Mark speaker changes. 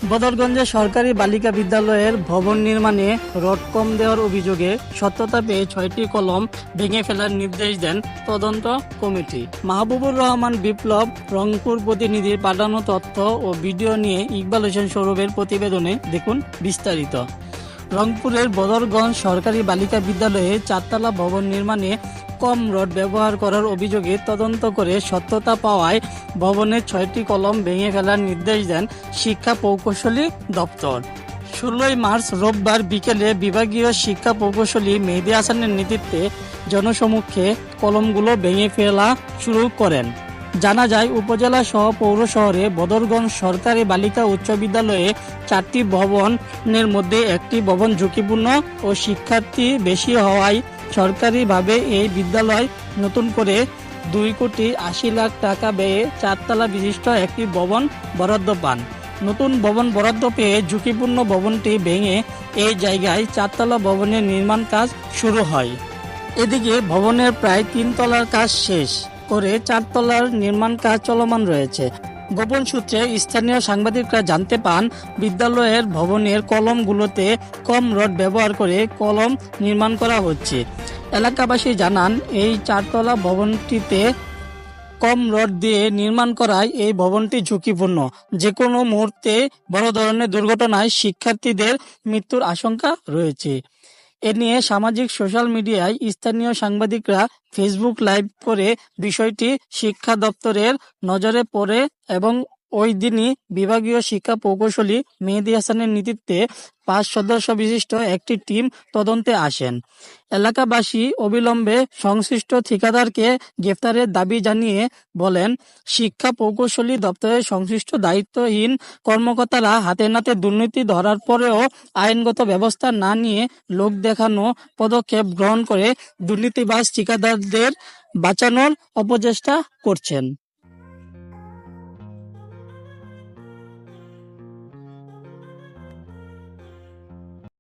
Speaker 1: বদরগঞ্জে সরকারি বালিকা বিদ্যালয়ের ভবন নির্মাণে রড কম দেওয়ার অভিযোগে সত্যতা পেয়ে 6টি কলম ভেঙে ফেলার নির্দেশ দেন তদন্ত কমিটি। মাহবুবুর রহমান বিপ্লব রংপুর প্রতিনিধির পাঠানো তথ্য ও ভিডিও নিয়ে ইকবাল হোসেন সৌরভের প্রতিবেদনে দেখুন বিস্তারিত। রংপুরের বদরগঞ্জ সরকারি বালিকা বিদ্যালয়ে 4তলা ভবন নির্মাণে কম রড ব্যবহার করার অভিযোগে তদন্ত করে সত্যতা পাওয়ায় ভবনের 6টি কলম ভেঙে ফেলার নির্দেশ দেন শিক্ষা প্রকৌশলী দপ্তর। 16 মার্চ রোববার বিকেলে বিভাগীয় শিক্ষা প্রকৌশলী মেহেদী হাসানের নেতৃত্বে জনসমক্ষে কলমগুলো ভেঙে ফেলা শুরু করেন। জানা যায়, উপজেলা সহ পৌর শহরে বদরগঞ্জ সরকারি বালিকা উচ্চ বিদ্যালয়ে 4টি ভবনের মধ্যে একটি ভবন ঝুঁকিপূর্ণ ও শিক্ষার্থী বেশি হওয়ায় সরকারিভাবে এই বিদ্যালয় নতুন করে 2,80,00,000 টাকা ব্যয়ে 4তলা বিশিষ্ট একটি ভবন বরাদ্দ পান। নতুন ভবন বরাদ্দ পেয়ে ঝুঁকিপূর্ণ ভবনটি ভেঙে এই জায়গায় 4তলা ভবনের নির্মাণ কাজ শুরু হয়। এদিকে ভবনের প্রায় 3 তলার কাজ শেষ করে 4 তলার নির্মাণ কাজ চলমান রয়েছে। গোপন সূত্রে স্থানীয় সাংবাদিকরা জানতে পান, বিদ্যালয়ের ভবনের কলমগুলোতে কম রড ব্যবহার করে কলম নির্মাণ করা হচ্ছে। এলাকাবাসী জানান, এই 4তলা ভবনটিতে কম রড দিয়ে নির্মাণ করায় এই ভবনটি ঝুঁকিপূর্ণ। যে কোনো মুহূর্তে বড় ধরনের দুর্ঘটনায় শিক্ষার্থীদের মৃত্যুর আশঙ্কা রয়েছে। এ নিয়ে সামাজিক সোশ্যাল মিডিয়ায় স্থানীয় সাংবাদিকরা ফেসবুক লাইভ করে বিষয়টি শিক্ষা দপ্তরের নজরে পড়ে এবং ওই দিনই বিভাগীয় শিক্ষা প্রকৌশলী মেহেদী হাসানের নেতৃত্বে 5 সদস্য বিশিষ্ট একটি টিম তদন্তে আসেন। এলাকাবাসী অবিলম্বে সংশ্লিষ্ট ঠিকাদারকে গ্রেফতারের দাবি জানিয়ে বলেন, শিক্ষা প্রকৌশলী দপ্তরের সংশ্লিষ্ট দায়িত্বহীন কর্মকর্তারা হাতে নাতে দুর্নীতি ধরার পরেও আইনগত ব্যবস্থা না নিয়ে লোক দেখানো পদক্ষেপ গ্রহণ করে দুর্নীতিবাজ ঠিকাদারদের বাঁচানোর অপচেষ্টা করছেন।